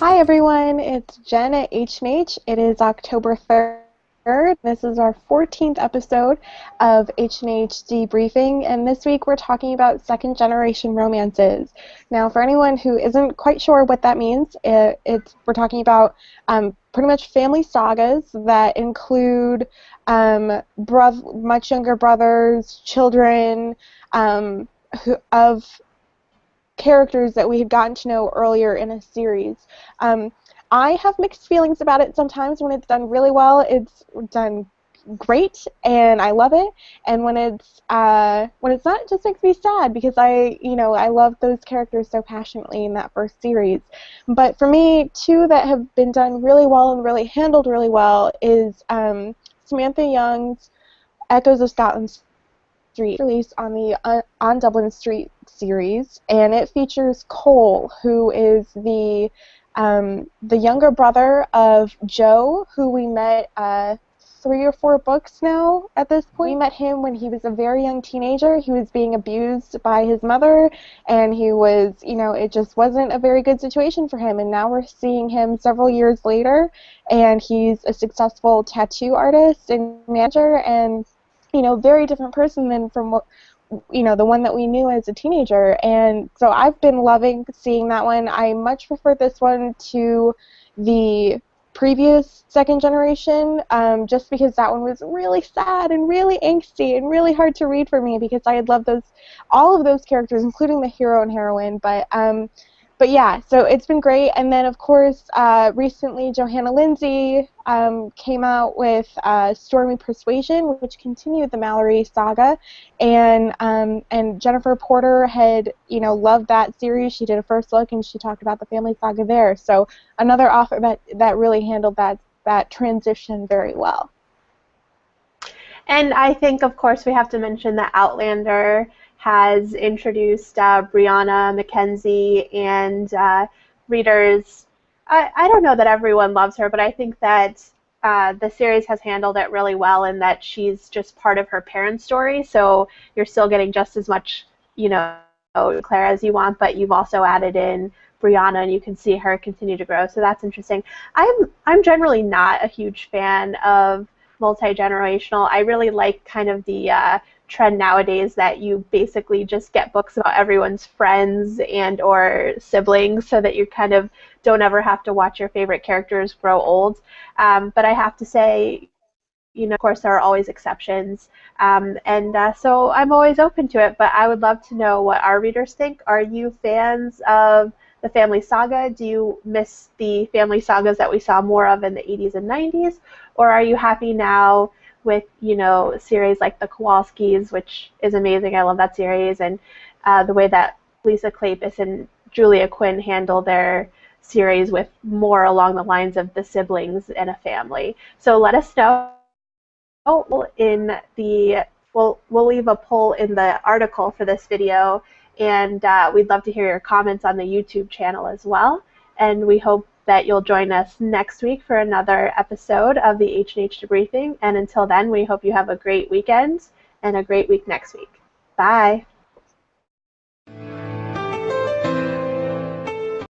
Hi everyone, it's Jen at H&H. It is October 3rd. This is our 14th episode of H&H Debriefing, and this week we're talking about second generation romances. Now, for anyone who isn't quite sure what that means, we're talking about pretty much family sagas that include much younger brothers, children of characters that we had gotten to know earlier in a series. I have mixed feelings about it sometimes. When it's done really well, it's done great, and I love it. And when it's not, it just makes me sad because I love those characters so passionately in that first series. But for me, two that have been done really well and really handled really well is Samantha Young's Echoes of Scotland Street, released on the On Dublin Street series, and it features Cole, who is the younger brother of Joe, who we met 3 or 4 books now at this point. We met him when he was a very young teenager. He was being abused by his mother, and he was, it just wasn't a very good situation for him. And now we're seeing him several years later, and he's a successful tattoo artist and manager, and very different person than from what, the one that we knew as a teenager. And so I've been loving seeing that one. I much prefer this one to the previous second generation, just because that one was really sad and really angsty and really hard to read for me because I had loved all of those characters, including the hero and heroine. But yeah, so it's been great. And then, of course, recently Johanna Lindsey came out with Stormy Persuasion, which continued the Malory saga. And Jennifer Porter had, loved that series. She did a first look, and she talked about the Family Saga there. So another author that really handled that transition very well. And I think, of course, we have to mention that Outlander has introduced Brianna Mackenzie, and readers, I don't know that everyone loves her, but I think that the series has handled it really well in that she's just part of her parents' story, so you're still getting just as much, Claire as you want, but you've also added in Brianna, and you can see her continue to grow, so that's interesting. I'm generally not a huge fan of multi-generational. I really like kind of the trend nowadays that you basically just get books about everyone's friends and or siblings so that you kind of don't ever have to watch your favorite characters grow old. But I have to say, of course, there are always exceptions. So I'm always open to it, but I would love to know what our readers think. Are you fans of the Family Saga? Do you miss the Family Sagas that we saw more of in the 80s and 90s? Or are you happy now with, series like the Kowalskis, which is amazing. I love that series. And the way that Lisa Kleypas and Julia Quinn handle their series with more along the lines of the siblings and a family. So let us know we'll leave a poll in the article for this video, and we'd love to hear your comments on the YouTube channel as well. And we hope that you'll join us next week for another episode of the H&H Debriefing. And until then, we hope you have a great weekend and a great week next week. Bye.